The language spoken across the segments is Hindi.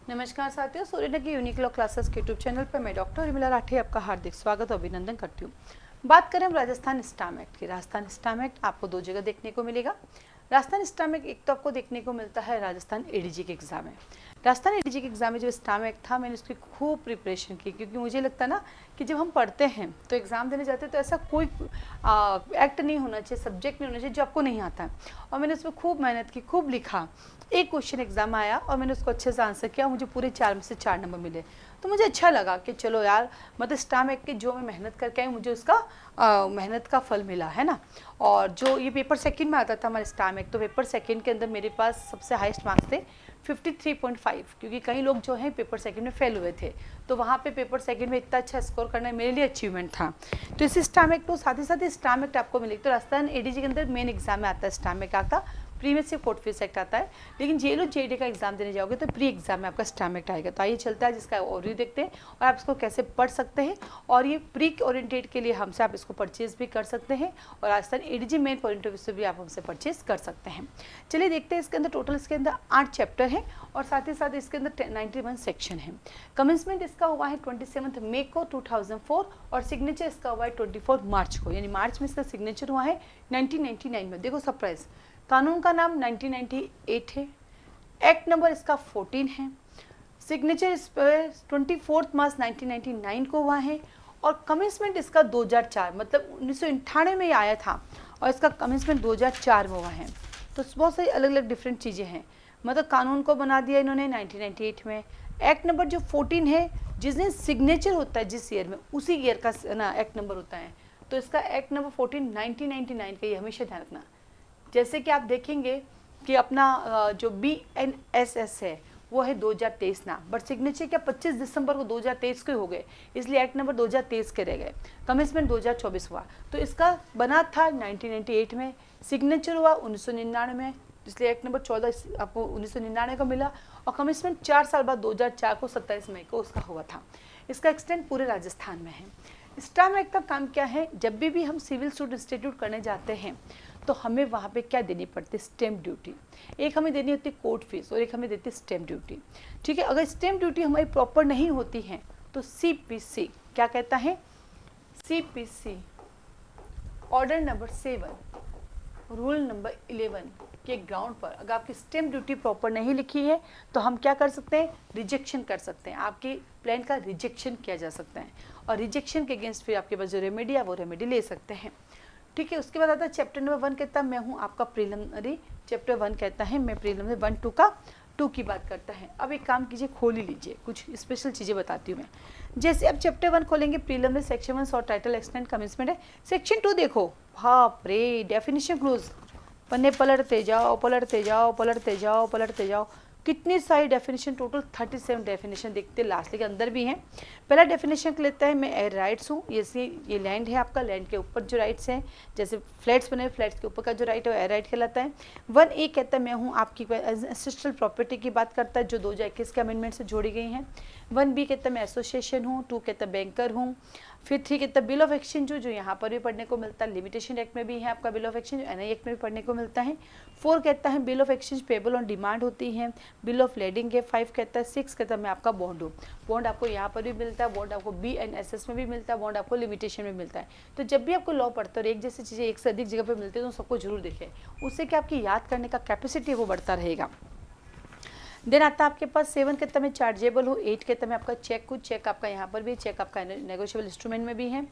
नमस्कार साथियों, सूर्य की यूनिक लॉ क्लासेस के यूट्यूब चैनल पर मैं डॉक्टर उर्मिला राठी आपका हार्दिक स्वागत और अभिनंदन करती हूँ। बात करें हम राजस्थान स्टैम्प एक्ट की। राजस्थान स्टैम्प एक्ट आपको दो जगह देखने को मिलेगा। राजस्थान स्टैम्प एक्ट एक तो आपको देखने को मिलता है राजस्थान एडीजी के एग्जाम में। राजस्थान एडीजी के एग्जाम में जो स्टैम्प एक्ट था, मैंने उसकी खूब प्रिपरेशन की, क्योंकि मुझे लगता ना कि जब हम पढ़ते हैं तो एग्ज़ाम देने जाते हैं तो ऐसा कोई एक्ट नहीं होना चाहिए, सब्जेक्ट नहीं होना चाहिए जो आपको नहीं आता है। और मैंने उसमें खूब मेहनत की, खूब लिखा। एक क्वेश्चन एग्जाम आया और मैंने उसको अच्छे से आंसर किया, मुझे पूरे 4 में से 4 नंबर मिले। तो मुझे अच्छा लगा कि चलो यार, मतलब स्टैम्प एक्ट की जो मैं मेहनत करके आई मुझे उसका मेहनत का फल मिला है ना। और जो ये पेपर सेकंड में आता था हमारे स्टैम्प एक्ट, तो पेपर सेकंड के अंदर मेरे पास सबसे हाईएस्ट मार्क्स थे 53.5, क्योंकि कई लोग जो हैं पेपर सेकंड में फेल हुए थे। तो वहाँ पे पेपर सेकंड में इतना अच्छा स्कोर करना मेरे लिए अचीवमेंट था। तो इस स्टैम्प एक्ट को साथ ही स्टैम्प एक्ट आपको मिलेगी। तो राजस्थान एडीजी के अंदर मेन एग्जाम में आता है स्टैम्प एक्ट आता, प्रीवियस से कोर्ट फीस एक्ट आता है। लेकिन जे लो जेडी का एग्जाम देने जाओगे तो प्री एग्जाम में आपका स्टैम्प एक्ट आएगा। तो आइए चलता है जिसका ओवरव्यू देखते हैं और आप इसको कैसे पढ़ सकते हैं। और ये प्री ओरिएंटेड के लिए हमसे आप इसको परचेज भी कर सकते हैं, और Rajasthan ADG main point of view से भी आप हमसे परचेज कर सकते हैं। चलिए देखते हैं इसके अंदर टोटल इसके अंदर 8 चैप्टर हैं और साथ ही साथ इसके अंदर 91 सेक्शन है। कमेंसमेंट इसका हुआ है 27 मई को 2004 और सिग्नेचर इसका हुआ है 24 मार्च को, यानी मार्च में इसका सिग्नेचर हुआ है 1999 में। देखो सरप्राइज, कानून का नाम 1998 है, एक्ट नंबर इसका 14 है, सिग्नेचर इस पर 24 मार्च 1999 को हुआ है और कमेंसमेंट इसका 2004, मतलब 1998 में आया था और इसका कमेंसमेंट 2004 में हुआ है। तो बहुत सारी अलग अलग डिफरेंट चीज़ें हैं। मतलब कानून को बना दिया इन्होंने 1998 में। एक्ट नंबर जो 14 है, जिस दिन सिग्नेचर होता है जिस ईयर में, उसी ईयर का ना एक्ट नंबर होता है। तो इसका एक्ट नंबर 14 1999 का, ये हमेशा ध्यान रखना। जैसे कि आप देखेंगे कि अपना जो BNSS है वो है 2023 ना, बट सिग्नेचर क्या 25 दिसंबर को 2023 के हो गए, इसलिए एक्ट नंबर 2023 के रह गए। कमेंसमेंट 2024 हुआ, तो इसका बना था 1998 में, सिग्नेचर हुआ 1999 में, इसलिए एक्ट नंबर 14 आपको 1999 का मिला। और कमेंसमेंट 4 साल बाद 2004 को 27 मई को उसका हुआ था। इसका एक्सटेंड पूरे राजस्थान में है। स्टैम्प एक्ट का काम क्या है, जब भी हम सिविल सूट इंस्टीट्यूट करने जाते हैं तो हमें वहाँ पे क्या देनी पड़ती है, स्टैम्प ड्यूटी। एक हमें देनी होती है कोर्ट फीस और एक हमें देती है स्टैम्प ड्यूटी। ठीक है, अगर स्टैम्प ड्यूटी हमारी प्रॉपर नहीं होती है तो CPC क्या कहता है, CPC order number 7 rule number 11 के ग्राउंड पर अगर आपकी स्टैम्प ड्यूटी प्रॉपर नहीं लिखी है तो हम क्या कर सकते हैं, रिजेक्शन कर सकते हैं, आपके प्लान का रिजेक्शन किया जा सकता है। और रिजेक्शन के अगेंस्ट फिर आपके पास जो रेमेडी है वो रेमेडी ले सकते हैं। ठीक है, उसके बाद आता है चैप्टर नंबर 1 कहता है मैं हूँ आपका प्रीलिमिनरी। चैप्टर 1 कहता है मैं प्रीलिमिनरी 1 2 का 2 की बात करता है। अब एक काम कीजिए, खोल ही लीजिए, कुछ स्पेशल चीज़ें बताती हूँ मैं। जैसे अब चैप्टर 1 खोलेंगे, प्रीलिमिनरी सेक्शन 1 और टाइटल एक्सटेंड कमेंसमेंट है। सेक्शन 2 देखो, बाप रे, डेफिनेशन क्लोज, पन्ने पलटते जाओ पलटते जाओ पलटते जाओ पलटते जाओ, कितनी सारी डेफिनेशन, टोटल 37 डेफिनेशन देखते लास्ट के अंदर भी हैं। पहला डेफिनेशन लेता है, मैं एयर राइट्स हूँ, ये लैंड है आपका, लैंड के ऊपर जो राइट्स हैं, जैसे फ्लैट्स बने, फ्लैट्स के ऊपर का जो राइट है वो एयर राइट कहलाता है। 1A कहता है मैं हूँ आपकी एंसेस्ट्रल प्रॉपर्टी की बात करता है जो 2021 के अमेंडमेंट से जोड़ी गई हैं। 1B कहता है मैं एसोसिएशन हूँ। 2 कहता है बैंकर हूँ। फिर 3 कहता है बिल ऑफ एक्सचेंज जो यहाँ पर भी पढ़ने को मिलता है, लिमिटेशन एक्ट में भी है आपका bill of exchange, NI act में भी पढ़ने को मिलता है। 4 कहता है bill of exchange payable on demand होती है, बिल ऑफ लेडिंग है। 5 कहता है 6 कहता है मैं आपका बॉन्ड हूँ, बॉन्ड आपको यहाँ पर भी मिलता है, बॉन्ड आपको BNSS में भी मिलता है, बॉन्ड आपको लिमिटेशन में मिलता है। तो जब भी आपको लॉ पढ़ते हो और एक जैसी चीज़ें एक से अधिक जगह पर मिलती है तो सबको जरूर देखें, उससे क्या आपकी याद करने का कैपेसिटी वो बढ़ता रहेगा। देन आता है आपके पास 7 कहता है मैं चार्जेबल हो। 8 कहता है मैं आपका चेक हूँ, चेक आपका यहाँ पर भी, चेक आपका नेगोशिएबल इंस्ट्रूमेंट में भी है।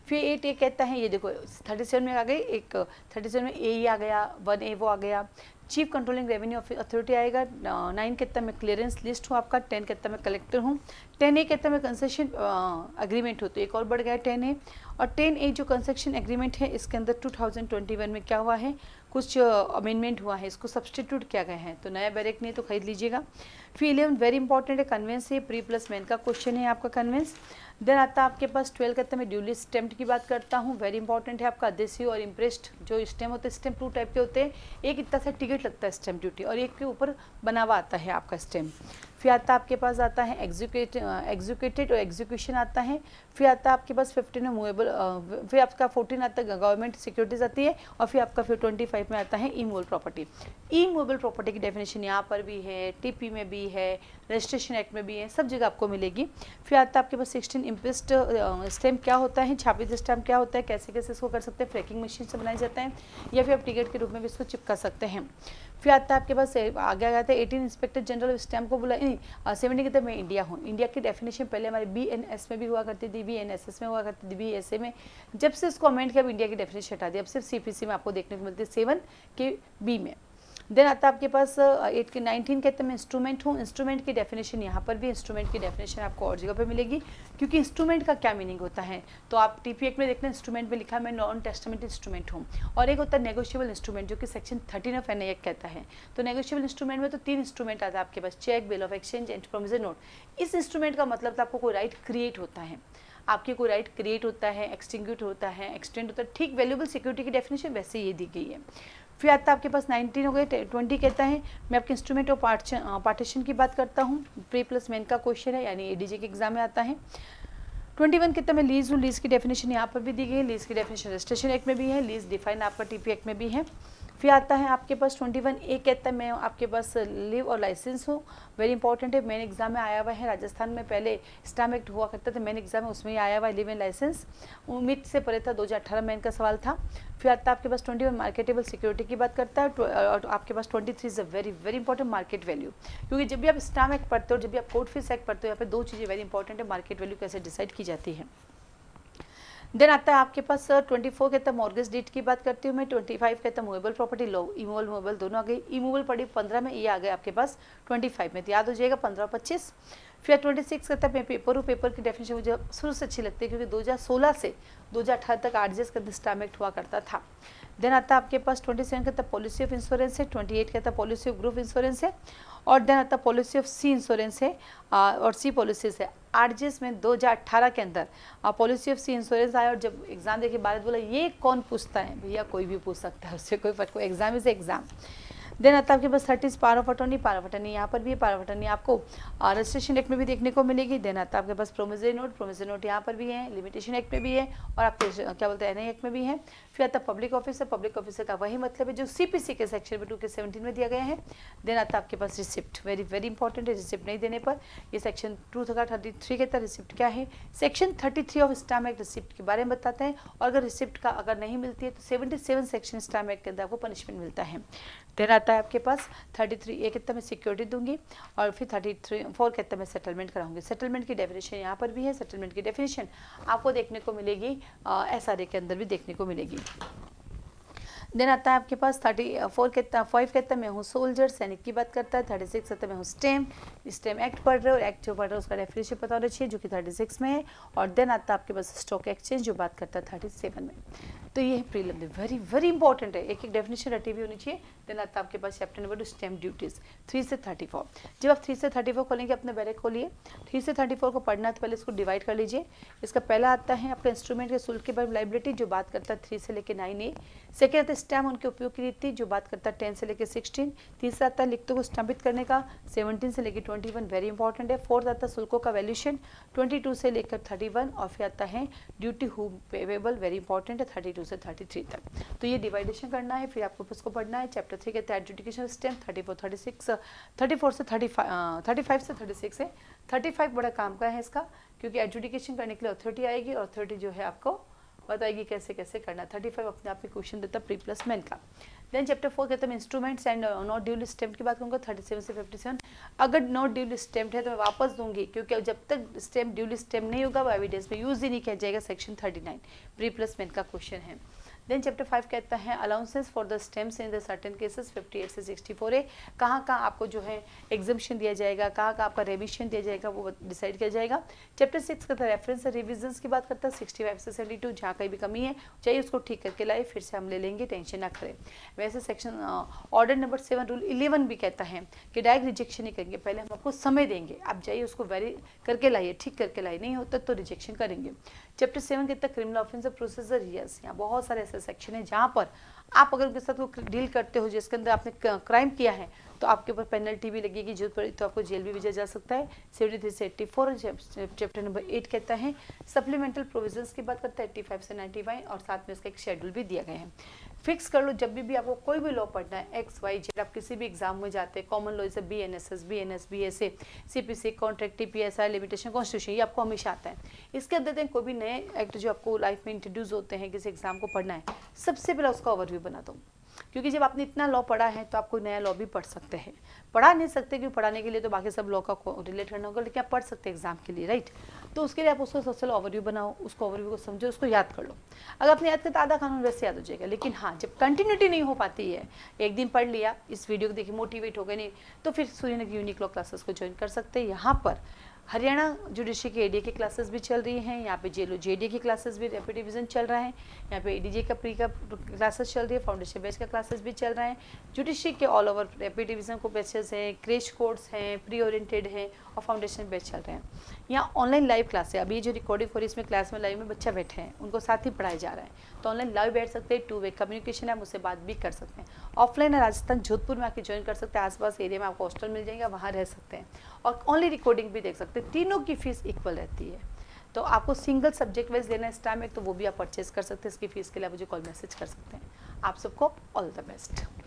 फिर 8A कहता है, ये देखो 37 में आ गई, एक 37 में AE आ गया, 1A वो आ गया, चीफ कंट्रोलिंग रेवेन्यू अथॉरिटी आएगा। 9 कहता है मैं क्लियरेंस लिस्ट हूँ आपका। 10 कहता है मैं कलेक्टर हूँ। 10A कहता है मैं कंसेशन एग्रीमेंट हो, तो एक और बढ़ गया 10A। और 10A जो कंसेशन एग्रीमेंट है इसके अंदर 2021 में क्या हुआ है, कुछ अमेंडमेंट हुआ है, इसको सब्सटीट्यूट किया गया है, तो नया बैरेक नहीं तो खरीद लीजिएगा। फिर 11 वेरी इंपॉर्टेंट है, कन्वेंस है, प्री प्लस मेन का क्वेश्चन है आपका कन्वेंस। देन आता है आपके पास 12 कहता है मैं ड्यूली स्टैम्प्ड की बात करता हूँ, वेरी इंपॉर्टेंट है आपका। देसी और इम्प्रेस्ड जो स्टैम्प होते हैं, स्टैम्प 2 टाइप के होते हैं, एक इतना सा टिकट लगता है स्टैम्प ड्यूटी और एक के ऊपर बना हुआ आता है आपका स्टैम्प। फिर आता है आपके पास आता है एग्जीक्यूटेड और एग्जीक्यूशन आता है। फिर आता है आपके पास 15 में मूवेबल, फिर आपका 14 आता है गवर्नमेंट सिक्योरिटीज आती है, और फिर आपका 25 में आता है इमूवेबल प्रॉपर्टी। इमूवेबल प्रॉपर्टी की डेफिनेशन यहाँ पर भी है, TP में भी भी है, रजिस्ट्रेशन एक्ट में भी है, सब जगह आपको मिलेगी। फिर आता है आपके पास 16 इम्प्रेस्ड स्टैम्प क्या होता है, छापित स्टैम्प क्या होता है, कैसे कैसे इसको कर सकते हैं, फ्रैकिंग मशीन से बनाया जाता है या फिर आप टिकट के रूप में भी इसको चिपका सकते हैं। फिर आता है आपके पास आगे आ जाता है 18 इंस्पेक्टर जनरल ऑफ स्टैम्प को बोला 70 के तक मैं इंडिया हूँ। इंडिया की डेफिनेशन पहले हमारे BNS में भी हुआ करती थी, BNSS में हुआ करती थी, BSA में, जब से इसको अमेंड किया अब इंडिया की डेफिनेशन हटा दी, अब सिर्फ CPC में आपको देखने को मिलती है 7 के B में। देन आता है आपके पास 8 के 19 कहते हैं मैं इंस्ट्रूमेंट हूँ। इंस्ट्रूमेंट की डेफिनेशन यहाँ पर भी इंस्ट्रूमेंट की डेफिनेशन आपको और जगह पे मिलेगी, क्योंकि इंस्ट्रूमेंट का क्या मीनिंग होता है तो आप TP एक्ट में देखना इंस्ट्रूमेंट में लिखा है मैं नॉन टेस्टामेंट इंस्ट्रूमेंट हूँ। और एक होता है नेगोशिएबल इंस्ट्रूमेंट जो कि सेक्शन 13 ऑफ NI एक्ट कहता है। तो नेगोशिएबल इंस्ट्रूमेंट में तो 3 इंस्ट्रूमेंट आता है आपके पास, cheque, bill of exchange and promissory note. इस इंस्ट्रूमेंट का मतलब आपको कोई राइट क्रिएट होता है, आपके कोई राइट क्रिएट होता है, एक्सटिंग्यूट होता है, एक्सटेंड होता है, ठीक वैल्यूएबल सिक्योरिटी की डेफिनेशन वैसे ये दी गई है। फिर आता है आपके पास 19 हो गए, 20 कहता है मैं आपके इंस्ट्रूमेंट ऑफ पार्टीशन की बात करता हूँ, प्री प्लस मेन का क्वेश्चन है यानी ADJ के एग्जाम में आता है। 21 कहता है मैं लीज हूँ, लीज की डेफिनेशन यहाँ पर भी दी गई है, लीज की डेफिनेशन रजिस्ट्रेशन एक्ट में भी है, लीज डिफाइन आपका TP एक्ट में भी है। फिर आता है आपके पास 21A कहता है मैं आपके पास लिव और लाइसेंस हूँ, वेरी इंपॉर्टेंट है, मेन एग्जाम में आया हुआ है। राजस्थान में पहले स्टैम्प एक्ट हुआ करता था, मेन एग्जाम में उसमें ही आया हुआ है लिव एंड लाइसेंस, उम्मीद से परे था, 2018 में इनका सवाल था। फिर आता है आपके पास 21 मार्केटेबल सिक्योरिटी की बात करता है, और आपके पास 23 is a very very important market value, क्योंकि जब भी आप स्टैम्प एक्ट पढ़ते हो, जब भी आप कोर्ट फीस एक्ट पढ़ते हो, यहाँ पे 2 चीज़ें वेरी इंपॉर्टेंट है, मार्केट वैल्यू कैसे डिसाइड की जाती है। देन आता है आपके पास 24 कहता है मॉर्गेज डीड की बात करती हूँ मैं, 25 कहता है मूवेबल प्रॉपर्टी लो, इमूवेबल मूवेबल दोनों आ गई, इमूवेबल पड़ी 15 में, ये आ गया आपके पास 25 में, तो याद हो जाएगा 15 25। फिर 26 कहता है मैं पेपर हूँ, पेपर की डेफिनेशन मुझे शुरू से अच्छी लगती है क्योंकि 2016 से 2018 तक RGS का स्टैम्प एक्ट हुआ करता था। देन आता है आपके पास 27 कहता है पॉलिसी ऑफ इंश्योरेंस है, 28 कहता है पॉलिसी ऑफ ग्रुप इंश्योरेंस है, और देन आता है पॉलिसी ऑफ C इंश्योरेंस है और C पॉलिसीज है। RGS में 2018 के अंदर पॉलिसी ऑफ C इंश्योरेंस आया, और जब एग्जाम देखिए भारत बोला ये कौन पूछता है, भैया कोई भी पूछ सकता है, उससे कोई फर्क, कोई एग्जाम इज एग्जाम। देन आता है आपके पास 30 power of attorney, power of attorney यहाँ पर भी है, पावर ऑफ अटॉर्नी आपको रजिस्ट्रेशन एक्ट में भी देखने को मिलेगी। देन आता है आपके पास प्रोमिसरी नोट यहाँ पर भी है, लिमिटेशन एक्ट में भी है, और आपके क्या बोलते हैं NI एक्ट में भी है। फिर आता है पब्लिक ऑफिसर, पब्लिक ऑफिसर का वही मतलब है जो CPC के सेक्शन 2 के 17 में दिया गया है। देन आता है आपके पास रिसिप्ट, वेरी वेरी इंपॉर्टेंट है, रिसिप्ट नहीं देने पर ये सेक्शन 2 का 33 कहता है रिसिप्ट क्या है, section 33 of stamp act receipt के बारे में बताते हैं, और अगर रिसिप्ट का अगर नहीं मिलती है तो 77 सेक्शन स्टैम्प एक्ट के अंदर आपको पनिशमेंट मिलता है। देन आता है आपके पास 33A कहता है मैं सिक्योरिटी दूंगी, और फिर 34 कहता है मैं सेटलमेंट कराऊंगी। सेटलमेंट की डेफिनेशन यहाँ पर भी है, सेटलमेंट की डेफिनेशन आपको देखने को मिलेगी SRA के अंदर भी देखने को मिलेगी। देन आता है आपके पास 34 कहता है 5 कहता है मैं हूँ सोल्जर, सैनिक की बात करता है। 36 कहता है मैं हूँ स्टेम एक्ट पढ़ रहे हो, और एक्ट जो पढ़ रहे हो उसका डेफिनेशन पता होना चाहिए जो कि 36 में है। और देन आता है आपके पास स्टॉक एक्सचेंज जो बात करता है 37 में। तो ये है प्रीलिमिनरी, वेरी वेरी इंपॉर्टेंट है, एक एक डेफिनेशन रटी हुई होनी चाहिए। देन आता है आपके पास चैप्टर नंबर 2 स्टैम्प ड्यूटीज 3 से 34। जब आप 3 से 34 खोलेंगे अपने बैरक खोलिए, 3 से 34 को पढ़ना है तो पहले इसको डिवाइड कर लीजिए। इसका पहला आता है आपका इंस्ट्रूमेंट के शुल्क के बाद लाइबिलिटी जो बात करता है 3 से लेकर 9A। सेकेंड आता है स्टैम्प उनके उपयोग की रीति जो बात करता है 10 से लेकर 16। तीसरा आता है लिखतों को स्टम्पित करने का 17 से लेकर 21, वेरी इंपॉर्टेंट है। फोर्थ आता है शुल्कों का वैल्यूशन 22 से लेकर 31, और फिर आता है ड्यूटी हु पेवेबल, वेरी इंपॉर्टेंट है 32 से 33 तक। तो ये डिवाइडेशन करना है, फिर आपको उसको पढ़ना है। चैप्टर 3 कहता है एडजुडिकेशन स्टैम्प 34 से 35 से 36 है। 35 बड़ा काम का है इसका, क्योंकि एडजुडिकेशन करने के लिए अथॉरिटी आएगी, और अथॉरिटी जो है आपको बताएगी कैसे कैसे करना। 35 अपने आप में क्वेश्चन देता है प्री प्लस मेन का। देन चैप्टर 4 कहते हैं instruments and not duly stamp की बात करूँगा 37 से 57। अगर नॉट ड्यूली स्टैम्प है तो मैं वापस दूंगी, क्योंकि जब तक स्टैम्प ड्यूली स्टैम्प नहीं होगा वो एविडेंस में यूज ही नहीं किया जाएगा। सेक्शन 39 प्री प्लस मेन का क्वेश्चन है। देन चैप्टर 5 कहता है allowances for the stamps in the certain cases 58 से 64 है। कहाँ आपको जो है एग्जम्पशन दिया जाएगा, कहाँ आपका रेमिशन दिया जाएगा, वो डिसाइड किया जाएगा। चैप्टर 6 कहता है रेफरेंस रिविजन्स की बात करता है 65 से 72। जहाँ कहीं भी कमी है चाहिए उसको ठीक करके लाए, फिर से हम ले लेंगे, टेंशन ना करें। वैसे सेक्शन ऑर्डर नंबर 7 रूल 11 भी कहता है कि डायरेक्ट रिजेक्शन नहीं करेंगे, पहले हम आपको समय देंगे, आप जाइए उसको वेरी करके लाइए, ठीक करके लाइए, नहीं होता तो रिजेक्शन करेंगे। चैप्टर 7 कहता है क्रिमिनल ऑफेंस प्रोसीजर। यस, यहाँ बहुत सारे ऐसे सेक्शन है जहाँ पर आप अगर उनके साथ डील करते हो जिसके अंदर आपने क्राइम किया है तो आपके ऊपर पेनल्टी भी लगेगी, जरूरत पड़ी तो आपको जेल भी भेजा जा सकता है। 73 से 84 चैप्टर नंबर 8 कहता है। सप्लीमेंटल प्रोविजंस की बात करता है 85 से 91 और साथ में इसका एक शेड्यूल भी दिया गया है। फिक्स कर लो जब भी आपको कोई भी लॉ पढ़ना है, एक्स वाई जेड, आप किसी भी एग्जाम में जाते हैं, कॉमन लॉ जैसे BNSS, BNS, BSA, CPC, contract, TPSI, limitation, constitution, ये आपको हमेशा आता है। इसके अंदर दें कोई भी नए एक्ट जो आपको लाइफ में इंट्रोड्यूस होते हैं, किसी एग्जाम को पढ़ना है, सबसे पहले उसका ओवरव्यू बना दो, क्योंकि जब आपने इतना लॉ पढ़ा है तो आप कोई नया लॉ भी पढ़ सकते हैं। पढ़ा नहीं सकते क्योंकि पढ़ाने के लिए तो बाकी सब लॉ का रिलेट करना होगा, लेकिन आप पढ़ सकते हैं एग्जाम के लिए, राइट। तो उसके लिए आप उसको सबसे ओवरव्यू बनाओ, उसको ओवरव्यू को समझो, उसको याद कर लो। अगर आपने याद किया तो आधा कानून वैसे याद हो जाएगा, लेकिन हाँ जब कंटिन्यूटी नहीं हो पाती है, एक दिन पढ़ लिया, इस वीडियो को देखिए मोटिवेट हो गए नहीं, तो फिर सूर्यनगर की यूनिक लॉ क्लासेस को ज्वाइन कर सकते हैं। यहाँ पर हरियाणा जुडिशरी के ADA की क्लासेस भी चल रही हैं, यहाँ पे JDA की क्लासेस भी, रैपिड डिवीजन चल रहा है, यहाँ पे ADJ का प्री का क्लासेस चल रही है, फाउंडेशन बैच का क्लासेस भी चल रहा है। जुडिशरी के ऑल ओवर रैपिड डिवीजन को बैचेस हैं, क्रैश कोर्स हैं, प्री ओरिएंटेड हैं और फाउंडेशन बैच चल रहे हैं। यहाँ ऑनलाइन लाइव क्लास है, अभी जो रिकॉर्डिंग हो रही है इसमें क्लास में लाइव में बच्चा बैठे हैं, उनको साथ ही पढ़ाया जा रहा है, तो ऑनलाइन लाइव बैठ सकते हैं, 2 वे कम्युनिकेशन है, मुझसे बात भी कर सकते हैं। ऑफलाइन है राजस्थान जोधपुर में आके ज्वाइन कर सकते हैं, आसपास एरिया में आपको हॉस्टल मिल जाएगा, वहाँ रह सकते हैं और ओनली रिकॉर्डिंग भी देख सकते हैं। तीनों की फीस इक्वल रहती है, तो आपको सिंगल सब्जेक्ट वाइज लेना है STAMEC तो वो भी आप परचेज कर सकते हैं। इसकी फीस के लिए मुझे कॉल मैसेज कर सकते हैं। आप सबको ऑल द बेस्ट।